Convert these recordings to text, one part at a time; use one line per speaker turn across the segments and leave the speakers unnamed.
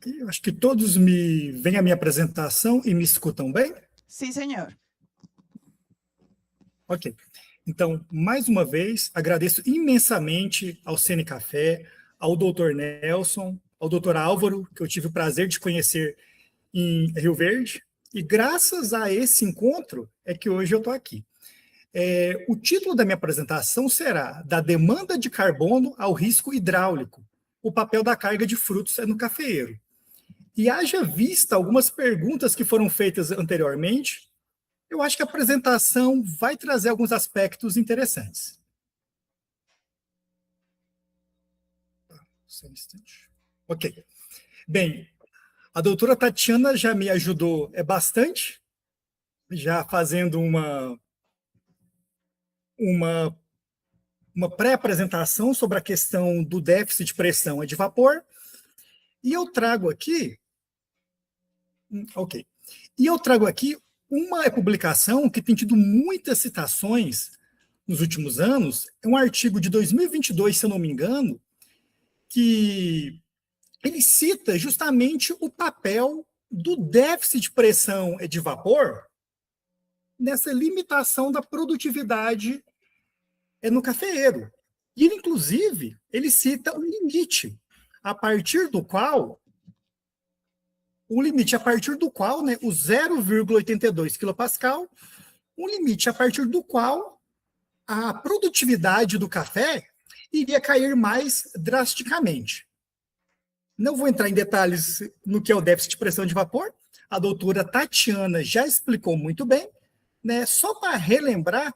Eu acho que todos me veem a minha apresentação e me escutam bem?
Sí, señor.
Ok. Então, mais uma vez, agradeço imensamente ao Cine Café, ao Dr. Nelson, ao Dr. Álvaro, que eu tive o prazer de conhecer em Rio Verde, e graças a esse encontro é que hoje eu estou aqui. O título da minha apresentação será Da Demanda de Carbono ao Risco Hidráulico, o papel da carga de frutos no cafeeiro. E haja vista algumas perguntas que foram feitas anteriormente, eu acho que a apresentação vai trazer alguns aspectos interessantes. Só um instante. Ok. Bem, a doutora Tatiana já me ajudou bastante, já fazendo uma pré-apresentação sobre a questão do déficit de pressão de vapor. E eu trago aqui... Ok. E eu trago aqui uma publicação que tem tido muitas citações nos últimos anos, é um artigo de 2022, se eu não me engano, que ele cita justamente o papel do déficit de pressão de vapor nessa limitação da produtividade no cafeeiro. E ele, inclusive, ele cita um limite, a partir do qual o 0,82 kPa, um limite a partir do qual a produtividade do café iria cair mais drasticamente. Não vou entrar em detalhes no que é o déficit de pressão de vapor, a doutora Tatiana já explicou muito bem, né? Só para relembrar,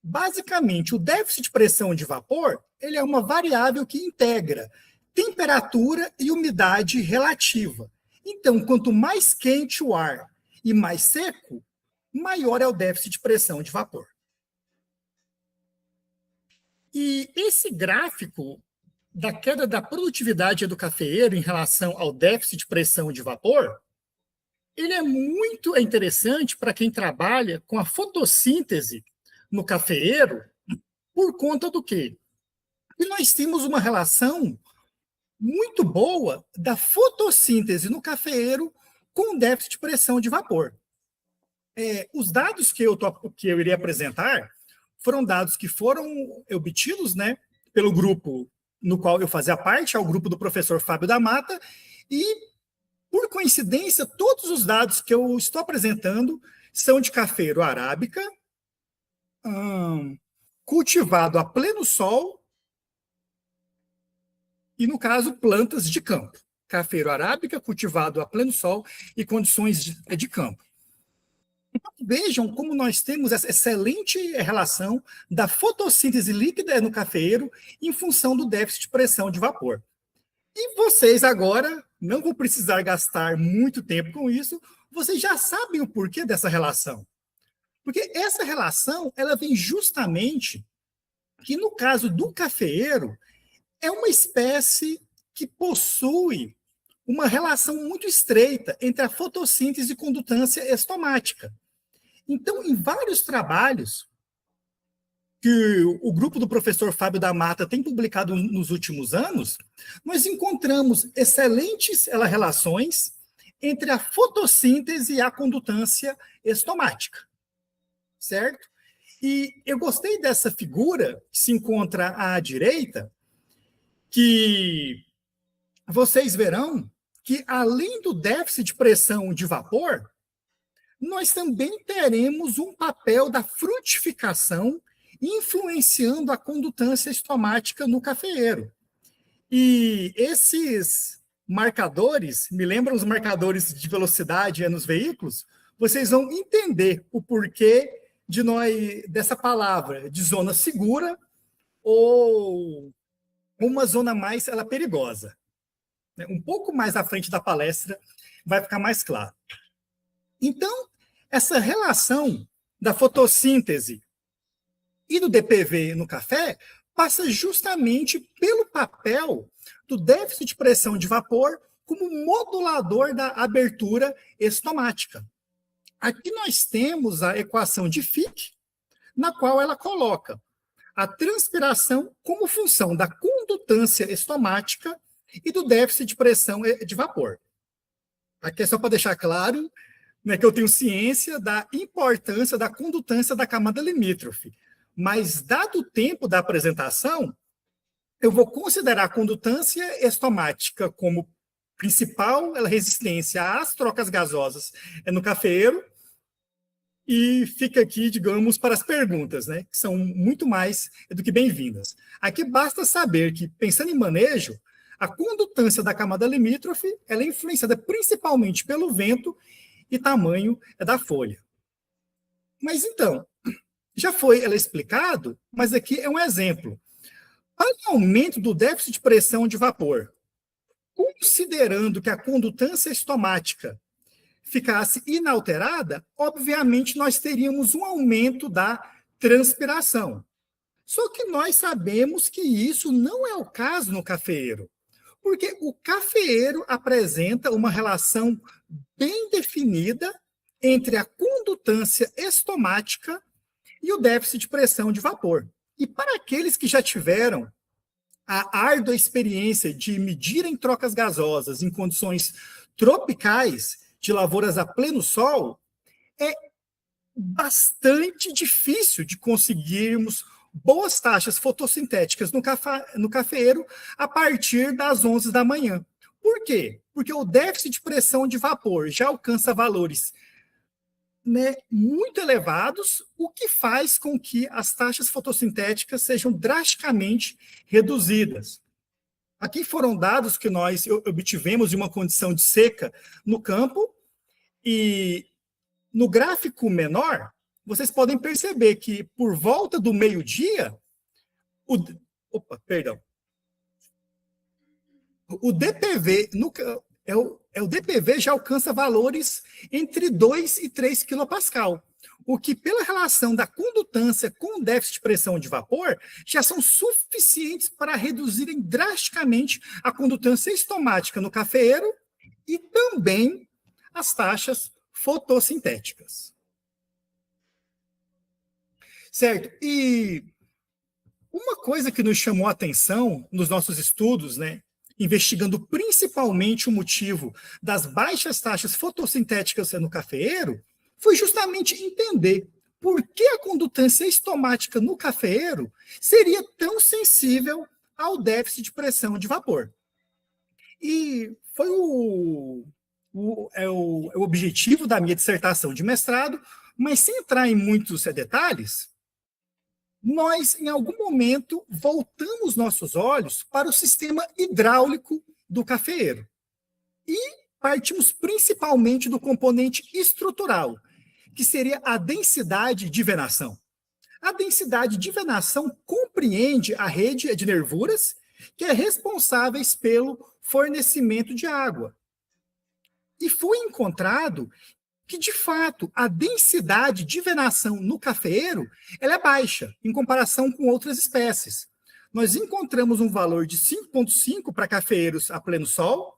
basicamente, o déficit de pressão de vapor ele é uma variável que integra temperatura e umidade relativa. Então, quanto mais quente o ar e mais seco, maior é o déficit de pressão de vapor. E esse gráfico da queda da produtividade do cafeeiro em relação ao déficit de pressão de vapor, ele é muito interessante para quem trabalha com a fotossíntese no cafeeiro, por conta do quê? E nós temos uma relação muito boa da fotossíntese no cafeeiro com o déficit de pressão de vapor. Os dados que eu irei apresentar foram dados que foram obtidos, né, pelo grupo no qual eu fazia parte, ao grupo do professor Fábio da Mata, e, por coincidência, todos os dados que eu estou apresentando são de cafeiro arábica, cultivado a pleno sol, e, no caso, plantas de campo. Cafeiro arábica, cultivado a pleno sol e condições de campo. Então, vejam como nós temos essa excelente relação da fotossíntese líquida no cafeeiro em função do déficit de pressão de vapor. E vocês agora não vão precisar gastar muito tempo com isso, vocês já sabem o porquê dessa relação. Porque essa relação ela vem justamente que, no caso do cafeeiro, é uma espécie que possui uma relação muito estreita entre a fotossíntese e condutância estomática. Então, em vários trabalhos que o grupo do professor Fábio da Mata tem publicado nos últimos anos, nós encontramos excelentes relações entre a fotossíntese e a condutância estomática, certo? E eu gostei dessa figura que se encontra à direita, que vocês verão que, além do déficit de pressão de vapor, nós também teremos um papel da frutificação influenciando a condutância estomática no cafeeiro. E esses marcadores, me lembram os marcadores de velocidade nos veículos, vocês vão entender o porquê dessa palavra, de zona segura ou uma zona mais perigosa. Um pouco mais à frente da palestra vai ficar mais claro. Então, essa relação da fotossíntese e do DPV no café passa justamente pelo papel do déficit de pressão de vapor como modulador da abertura estomática. Aqui nós temos a equação de Fick, na qual ela coloca a transpiração como função da condutância estomática e do déficit de pressão de vapor. Aqui é só para deixar claro, né, que eu tenho ciência da importância da condutância da camada limítrofe, mas dado o tempo da apresentação, eu vou considerar a condutância estomática como principal resistência às trocas gasosas no cafeeiro, e fica aqui, digamos, para as perguntas, né, que são muito mais do que bem-vindas. Aqui basta saber que, pensando em manejo, a condutância da camada limítrofe ela é influenciada principalmente pelo vento e tamanho da folha. Mas então, já foi ela explicado, mas aqui é um exemplo. Para o aumento do déficit de pressão de vapor, considerando que a condutância estomática ficasse inalterada, obviamente nós teríamos um aumento da transpiração. Só que nós sabemos que isso não é o caso no cafeeiro, porque o cafeeiro apresenta uma relação bem definida entre a condutância estomática e o déficit de pressão de vapor. E para aqueles que já tiveram a árdua experiência de medirem trocas gasosas em condições tropicais de lavouras a pleno sol, é bastante difícil de conseguirmos boas taxas fotossintéticas no cafeeiro a partir das 11 da manhã. Por quê? Porque o déficit de pressão de vapor já alcança valores, né, muito elevados, o que faz com que as taxas fotossintéticas sejam drasticamente reduzidas. Aqui foram dados que nós obtivemos de uma condição de seca no campo, e no gráfico menor, vocês podem perceber que por volta do meio-dia, o DPV o DPV já alcança valores entre 2 e 3 kPa, o que, pela relação da condutância com o déficit de pressão de vapor, já são suficientes para reduzirem drasticamente a condutância estomática no cafeeiro e também as taxas fotossintéticas. Certo? E uma coisa que nos chamou a atenção nos nossos estudos, né, investigando principalmente o motivo das baixas taxas fotossintéticas no cafeeiro, foi justamente entender por que a condutância estomática no cafeeiro seria tão sensível ao déficit de pressão de vapor. E foi o objetivo da minha dissertação de mestrado, mas sem entrar em muitos detalhes, nós, em algum momento, voltamos nossos olhos para o sistema hidráulico do cafeeiro e partimos principalmente do componente estrutural, que seria a densidade de venação. A densidade de venação compreende a rede de nervuras que é responsáveis pelo fornecimento de água. E foi encontrado que, de fato, a densidade de venação no cafeeiro ela é baixa, em comparação com outras espécies. Nós encontramos um valor de 5,5 para cafeeiros a pleno sol.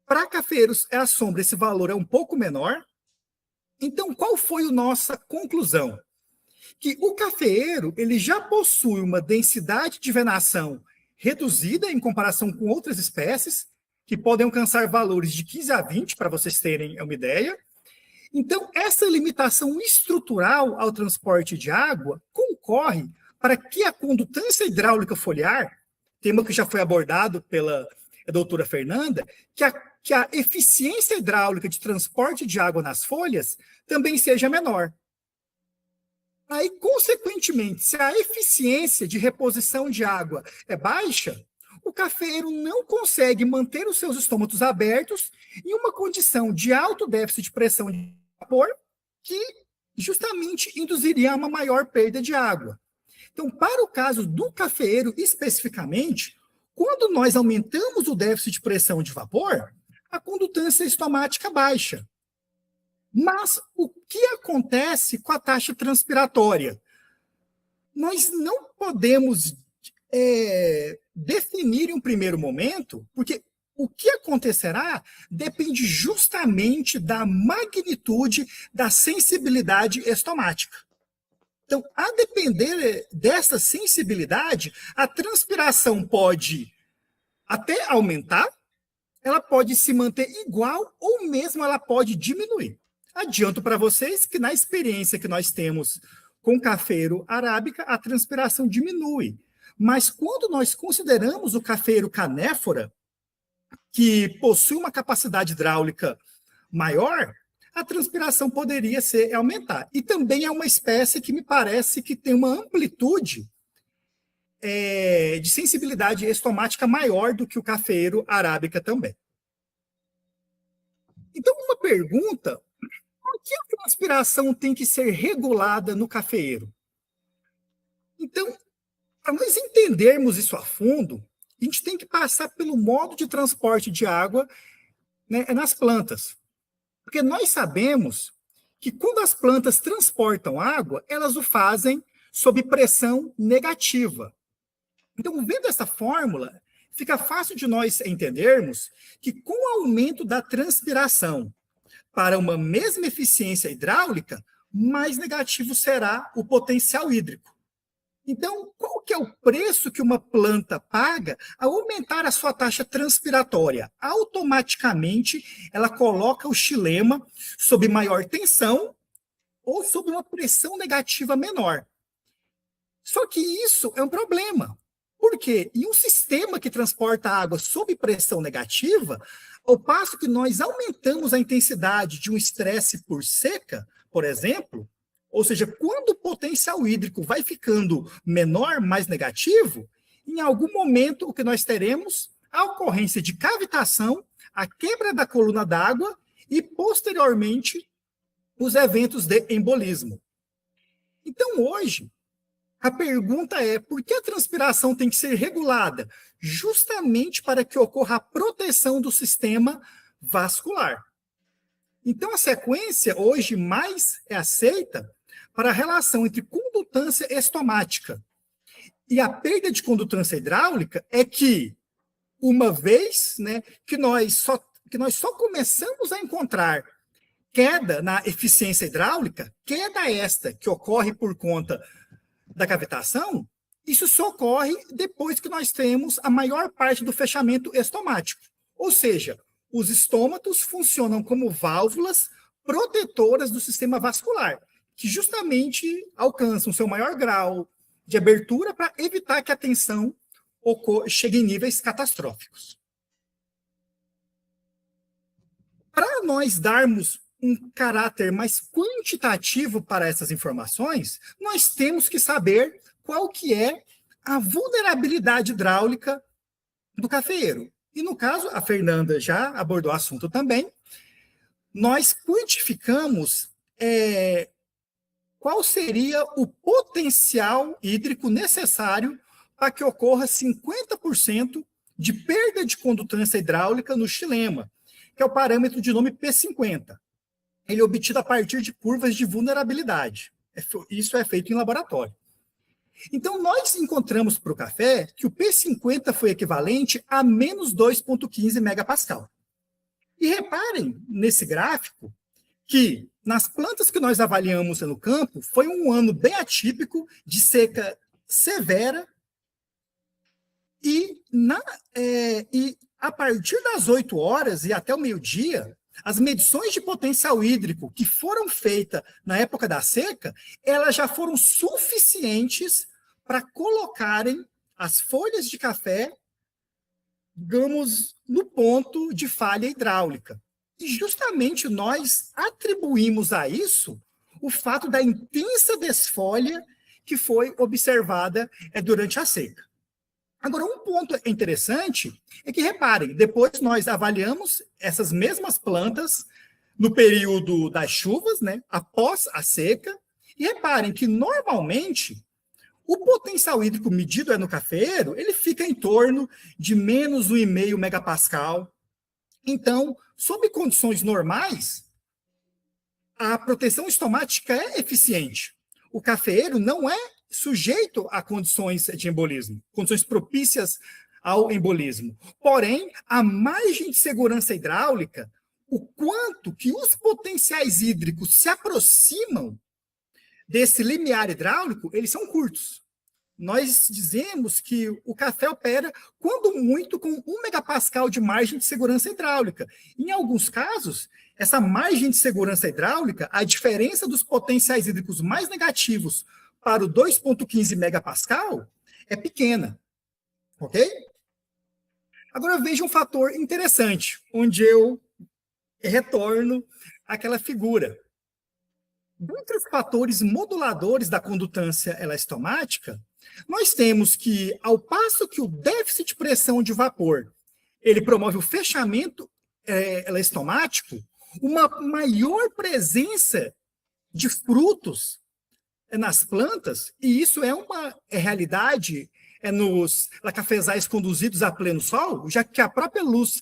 Para cafeeiros à sombra, esse valor é um pouco menor. Então, qual foi a nossa conclusão? Que o cafeeiro ele já possui uma densidade de venação reduzida em comparação com outras espécies, que podem alcançar valores de 15 a 20, para vocês terem uma ideia. Então, essa limitação estrutural ao transporte de água concorre para que a condutância hidráulica foliar, tema que já foi abordado pela doutora Fernanda, que a eficiência hidráulica de transporte de água nas folhas também seja menor. Aí, consequentemente, se a eficiência de reposição de água é baixa, o cafeeiro não consegue manter os seus estômatos abertos em uma condição de alto déficit de pressão de vapor, que justamente induziria a uma maior perda de água. Então, para o caso do cafeeiro especificamente, quando nós aumentamos o déficit de pressão de vapor, a condutância estomática baixa. Mas o que acontece com a taxa transpiratória? Nós não podemos definir em um primeiro momento, porque o que acontecerá depende justamente da magnitude da sensibilidade estomática. Então, a depender dessa sensibilidade, a transpiração pode até aumentar, ela pode se manter igual ou mesmo ela pode diminuir. Adianto para vocês que na experiência que nós temos com cafeiro arábica, a transpiração diminui. Mas quando nós consideramos o cafeiro canéfora, que possui uma capacidade hidráulica maior, a transpiração poderia ser aumentar. E também é uma espécie que me parece que tem uma amplitude de sensibilidade estomática maior do que o cafeiro arábica também. Então, uma pergunta: por que a transpiração tem que ser regulada no cafeeiro? Então, para nós entendermos isso a fundo, a gente tem que passar pelo modo de transporte de água, né, nas plantas. Porque nós sabemos que quando as plantas transportam água, elas o fazem sob pressão negativa. Então, vendo essa fórmula, fica fácil de nós entendermos que com o aumento da transpiração para uma mesma eficiência hidráulica, mais negativo será o potencial hídrico. Então, qual que é o preço que uma planta paga ao aumentar a sua taxa transpiratória? Automaticamente, ela coloca o xilema sob maior tensão ou sob uma pressão negativa menor. Só que isso é um problema. Por quê? Em um sistema que transporta água sob pressão negativa, ao passo que nós aumentamos a intensidade de um estresse por seca, por exemplo, ou seja, quando o potencial hídrico vai ficando menor, mais negativo, em algum momento o que nós teremos? A ocorrência de cavitação, a quebra da coluna d'água e, posteriormente, os eventos de embolismo. Então, hoje, a pergunta é: por que a transpiração tem que ser regulada? Justamente para que ocorra a proteção do sistema vascular. Então, a sequência hoje mais é aceita para a relação entre condutância estomática e a perda de condutância hidráulica é que, uma vez, né, que nós só começamos a encontrar queda na eficiência hidráulica, queda esta que ocorre por conta da cavitação, isso só ocorre depois que nós temos a maior parte do fechamento estomático. Ou seja, os estômatos funcionam como válvulas protetoras do sistema vascular, que justamente alcançam seu maior grau de abertura para evitar que a tensão chegue em níveis catastróficos. Para nós darmos um caráter mais quantitativo para essas informações, nós temos que saber qual que é a vulnerabilidade hidráulica do cafeeiro. E, no caso, a Fernanda já abordou o assunto também, nós quantificamos qual seria o potencial hídrico necessário para que ocorra 50% de perda de condutância hidráulica no xilema, que é o parâmetro de nome P50. Ele é obtido a partir de curvas de vulnerabilidade. Isso é feito em laboratório. Então, nós encontramos para o café que o P50 foi equivalente a menos 2,15 megapascal. E reparem nesse gráfico que, nas plantas que nós avaliamos no campo, foi um ano bem atípico, de seca severa, e a partir das 8 horas e até o meio-dia, as medições de potencial hídrico que foram feitas na época da seca, elas já foram suficientes para colocarem as folhas de café, digamos, no ponto de falha hidráulica. E justamente nós atribuímos a isso o fato da intensa desfolha que foi observada durante a seca. Agora, um ponto interessante é que, reparem, depois nós avaliamos essas mesmas plantas no período das chuvas, né, após a seca, e reparem que, normalmente, o potencial hídrico medido no cafeeiro, ele fica em torno de menos 1,5 megapascal. Então, sob condições normais, a proteção estomática é eficiente. O cafeeiro não é sujeito a condições de embolismo, condições propícias ao embolismo. Porém, a margem de segurança hidráulica, o quanto que os potenciais hídricos se aproximam desse limiar hidráulico, eles são curtos. nós dizemos que o café opera, quando muito, com 1 megapascal de margem de segurança hidráulica. Em alguns casos, essa margem de segurança hidráulica, a diferença dos potenciais hídricos mais negativos para o 2,15 megapascal é pequena, ok? Agora veja um fator interessante, onde eu retorno àquela figura. Dentre os fatores moduladores da condutância elastomática, nós temos que, ao passo que o déficit de pressão de vapor ele promove o fechamento elastomático, uma maior presença de frutos nas plantas, e isso é uma realidade nos cafezais conduzidos a pleno sol, já que a própria luz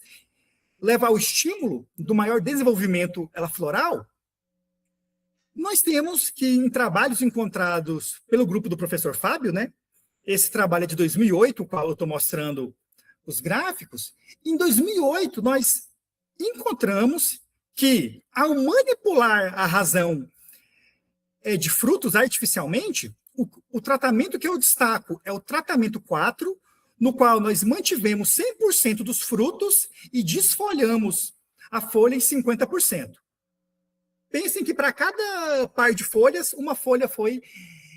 leva ao estímulo do maior desenvolvimento floral. Nós temos que, em trabalhos encontrados pelo grupo do professor Fábio, né? Esse trabalho é de 2008, o qual eu estou mostrando os gráficos. Em 2008, nós encontramos que, ao manipular a razão de frutos artificialmente, o tratamento que eu destaco é o tratamento 4, no qual nós mantivemos 100% dos frutos e desfolhamos a folha em 50%. Pensem que para cada par de folhas, uma folha foi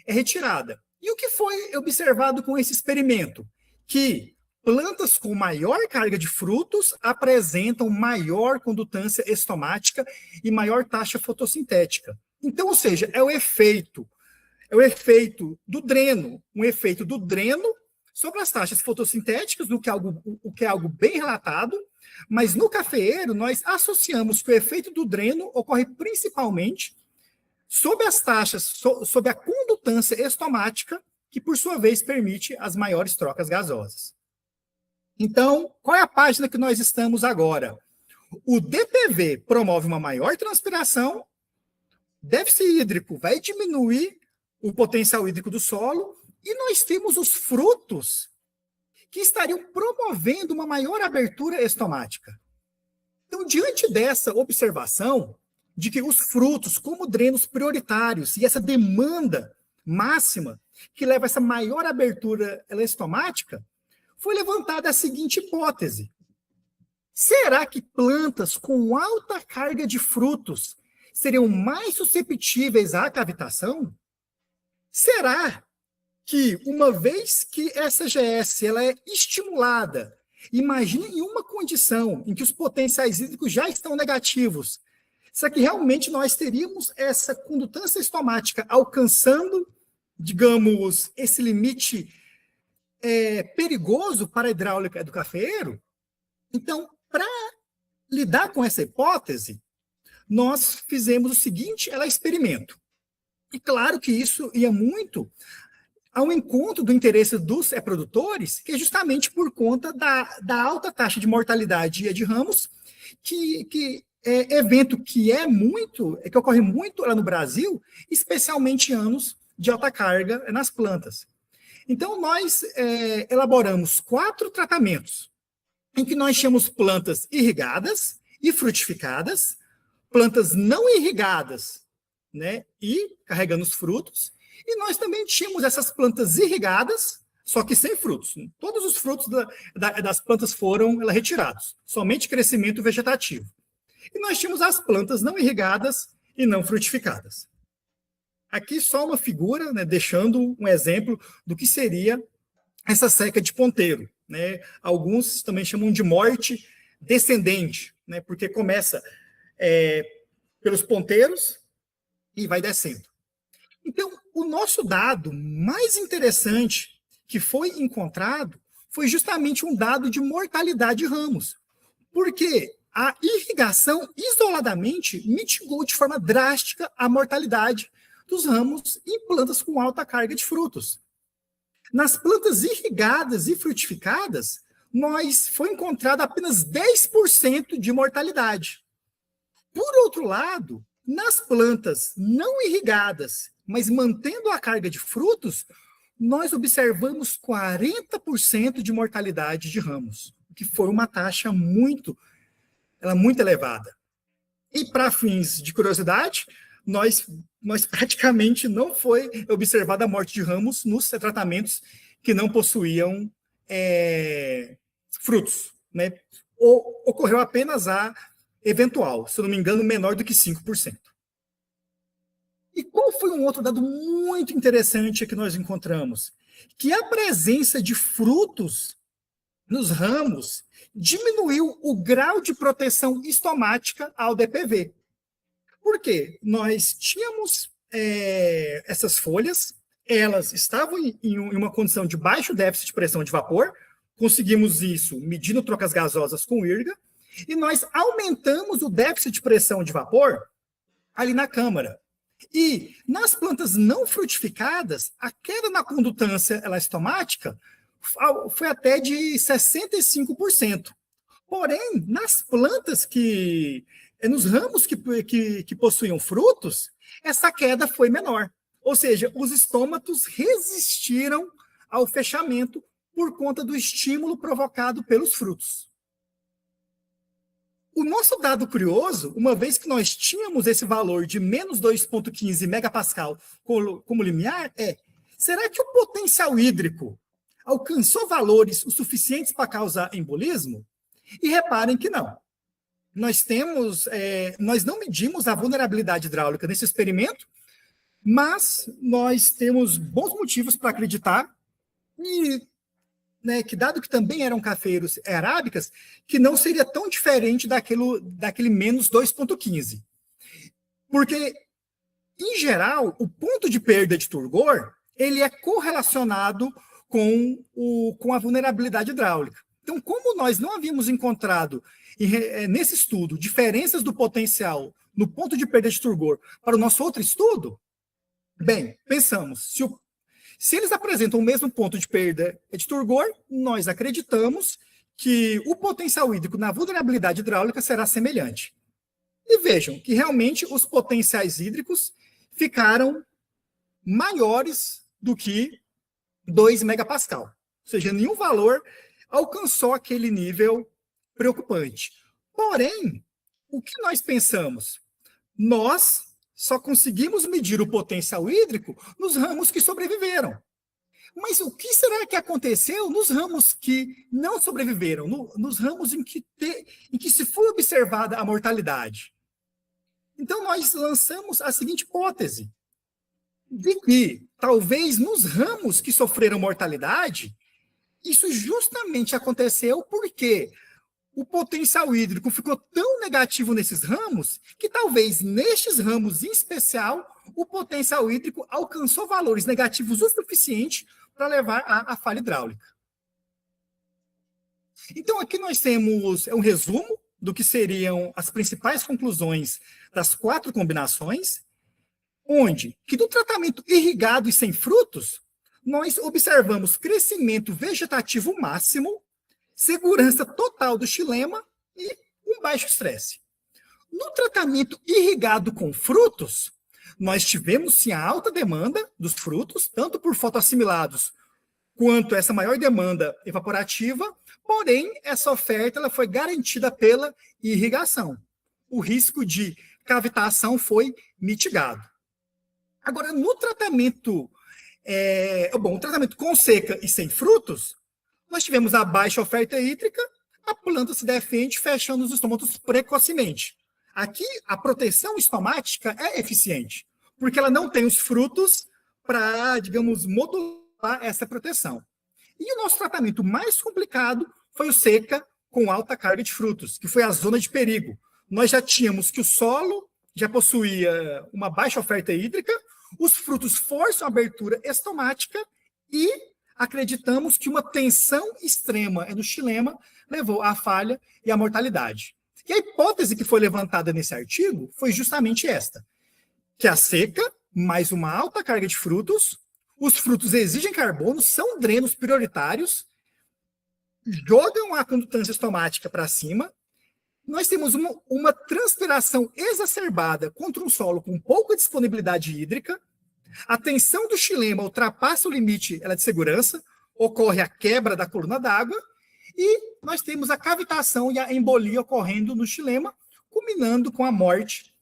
retirada. E o que foi observado com esse experimento? Que plantas com maior carga de frutos apresentam maior condutância estomática e maior taxa fotossintética. Então, ou seja, é o efeito do dreno, um efeito do dreno sobre as taxas fotossintéticas, o que é algo bem relatado, mas no cafeeiro nós associamos que o efeito do dreno ocorre principalmente sobre as taxas, sobre a condutância estomática, que por sua vez permite as maiores trocas gasosas. Então, qual é a página que nós estamos agora? O DPV promove uma maior transpiração, déficit hídrico vai diminuir o potencial hídrico do solo, e nós temos os frutos que estariam promovendo uma maior abertura estomática. Então, diante dessa observação de que os frutos, como drenos prioritários, e essa demanda máxima que leva a essa maior abertura estomática, foi levantada a seguinte hipótese: será que plantas com alta carga de frutos seriam mais susceptíveis à cavitação? Será que, uma vez que essa GS ela é estimulada, imagine em uma condição em que os potenciais hídricos já estão negativos, será que realmente nós teríamos essa condutância estomática alcançando, digamos, esse limite perigoso para a hidráulica do cafeeiro? Então, para lidar com essa hipótese, nós fizemos o seguinte experimento. E claro que isso ia muito ao encontro do interesse dos produtores, que é justamente por conta da alta taxa de mortalidade de ramos, que é evento que ocorre muito lá no Brasil, especialmente em anos de alta carga nas plantas. Então, nós elaboramos 4 tratamentos, em que nós tínhamos plantas irrigadas e frutificadas, plantas não irrigadas, né, e carregando os frutos, e nós também tínhamos essas plantas irrigadas, só que sem frutos. Todos os frutos das plantas foram retirados, somente crescimento vegetativo. E nós tínhamos as plantas não irrigadas e não frutificadas. Aqui só uma figura, né, deixando um exemplo do que seria essa seca de ponteiro, né? Alguns também chamam de morte descendente, né, porque começa pelos ponteiros e vai descendo. Então, o nosso dado mais interessante que foi encontrado foi justamente um dado de mortalidade de ramos, porque a irrigação isoladamente mitigou de forma drástica a mortalidade dos ramos em plantas com alta carga de frutos. Nas plantas irrigadas e frutificadas, foi encontrado apenas 10% de mortalidade. Por outro lado, nas plantas não irrigadas, mas mantendo a carga de frutos, nós observamos 40% de mortalidade de ramos, que foi uma taxa muito elevada. E para fins de curiosidade, nós praticamente não foi observada a morte de ramos nos tratamentos que não possuíam frutos, né? Ocorreu apenas a eventual, se eu não me engano, menor do que 5%. E qual foi um outro dado muito interessante que nós encontramos? Que a presença de frutos nos ramos diminuiu o grau de proteção estomática ao DPV. Por quê? Nós tínhamos essas folhas, elas estavam em uma condição de baixo déficit de pressão de vapor, conseguimos isso medindo trocas gasosas com IRGA, e nós aumentamos o déficit de pressão de vapor ali na câmara. E nas plantas não frutificadas, a queda na condutância elastomática foi até de 65%. Porém, nas plantas nos ramos que possuíam frutos, essa queda foi menor. Ou seja, os estômatos resistiram ao fechamento por conta do estímulo provocado pelos frutos. O nosso dado curioso, uma vez que nós tínhamos esse valor de menos 2,15 megapascal como limiar, será que o potencial hídrico alcançou valores o suficientes para causar embolismo? E reparem que não. Nós não medimos a vulnerabilidade hidráulica nesse experimento, mas nós temos bons motivos para acreditar que, dado que também eram cafeiros arábicas, que não seria tão diferente daquele menos 2,15. Porque, em geral, o ponto de perda de turgor ele é correlacionado com a vulnerabilidade hidráulica. Então, como nós não havíamos encontrado nesse estudo diferenças do potencial no ponto de perda de turgor para o nosso outro estudo, bem, pensamos, se eles apresentam o mesmo ponto de perda de turgor, nós acreditamos que o potencial hídrico na vulnerabilidade hidráulica será semelhante. E vejam que realmente os potenciais hídricos ficaram maiores do que 2 megapascal. Ou seja, nenhum valor alcançou aquele nível preocupante. Porém, o que nós pensamos? Nós só conseguimos medir o potencial hídrico nos ramos que sobreviveram. Mas o que será que aconteceu nos ramos que não sobreviveram, nos ramos em que se foi observada a mortalidade? Então, nós lançamos a seguinte hipótese, de que talvez nos ramos que sofreram mortalidade, isso justamente aconteceu porque o potencial hídrico ficou tão negativo nesses ramos que talvez nestes ramos em especial o potencial hídrico alcançou valores negativos o suficiente para levar à falha hidráulica. Então aqui nós temos um resumo do que seriam as principais conclusões das 4 combinações, onde que no tratamento irrigado e sem frutos, nós observamos crescimento vegetativo máximo, segurança total do xilema e um baixo estresse. No tratamento irrigado com frutos, nós tivemos sim a alta demanda dos frutos, tanto por fotoassimilados quanto essa maior demanda evaporativa, porém essa oferta ela foi garantida pela irrigação. O risco de cavitação foi mitigado. Agora, no tratamento, o tratamento com seca e sem frutos, nós tivemos a baixa oferta hídrica, a planta se defende fechando os estômatos precocemente. Aqui, a proteção estomática é eficiente, porque ela não tem os frutos para, digamos, modular essa proteção. E o nosso tratamento mais complicado foi o seca com alta carga de frutos, que foi a zona de perigo. Nós já tínhamos que o solo já possuía uma baixa oferta hídrica, os frutos forçam a abertura estomática e acreditamos que uma tensão extrema no xilema levou à falha e à mortalidade. E a hipótese que foi levantada nesse artigo foi justamente esta, que a seca, mais uma alta carga de frutos, os frutos exigem carbono, são drenos prioritários, jogam a condutância estomática para cima, nós temos uma transpiração exacerbada contra um solo com pouca disponibilidade hídrica, a tensão do xilema ultrapassa o limite de segurança, ocorre a quebra da coluna d'água e nós temos a cavitação e a embolia ocorrendo no xilema, culminando com a morte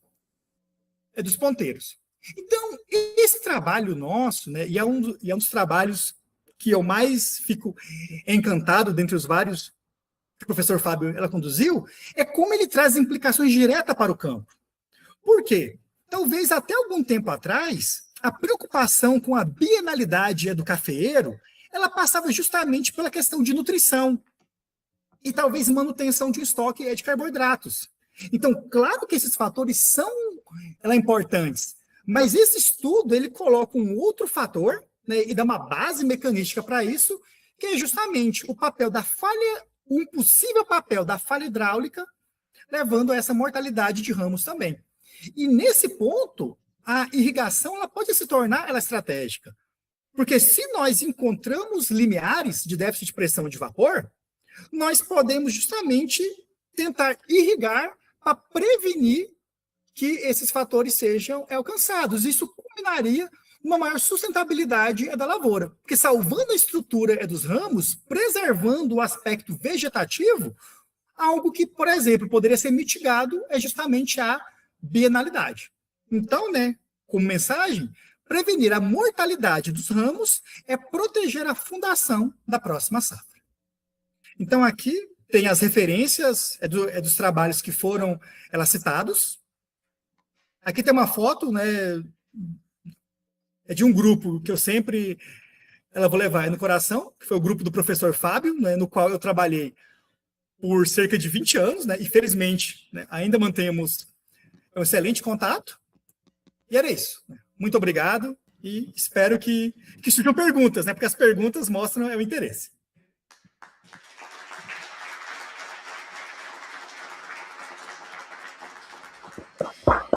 dos ponteiros. Então, esse trabalho nosso, né, e é um dos trabalhos que eu mais fico encantado dentre os vários que o professor Fábio ela conduziu, é como ele traz implicações diretas para o campo. Por quê? Talvez até algum tempo atrás, a preocupação com a bienalidade do cafeeiro, ela passava justamente pela questão de nutrição e talvez manutenção de um estoque de carboidratos. Então, claro que esses fatores são importantes, mas esse estudo ele coloca um outro fator, né, e dá uma base mecanística para isso, que é justamente o papel da falha, um possível papel da falha hidráulica, levando a essa mortalidade de ramos também. E nesse ponto, a irrigação ela pode se tornar estratégica. Porque se nós encontramos limiares de déficit de pressão de vapor, nós podemos justamente tentar irrigar para prevenir que esses fatores sejam alcançados. Isso culminaria uma maior sustentabilidade da lavoura. Porque salvando a estrutura dos ramos, preservando o aspecto vegetativo, algo que, por exemplo, poderia ser mitigado é justamente a bienalidade. Então, né, como mensagem, prevenir a mortalidade dos ramos é proteger a fundação da próxima safra. Então, aqui tem as referências dos trabalhos que foram citados. Aqui tem uma foto, né, de um grupo que eu sempre vou levar no coração, que foi o grupo do professor Fábio, né, no qual eu trabalhei por cerca de 20 anos, né, e felizmente, né, ainda mantemos um excelente contato. E era isso. Muito obrigado e espero que surjam perguntas, né, porque as perguntas mostram o interesse.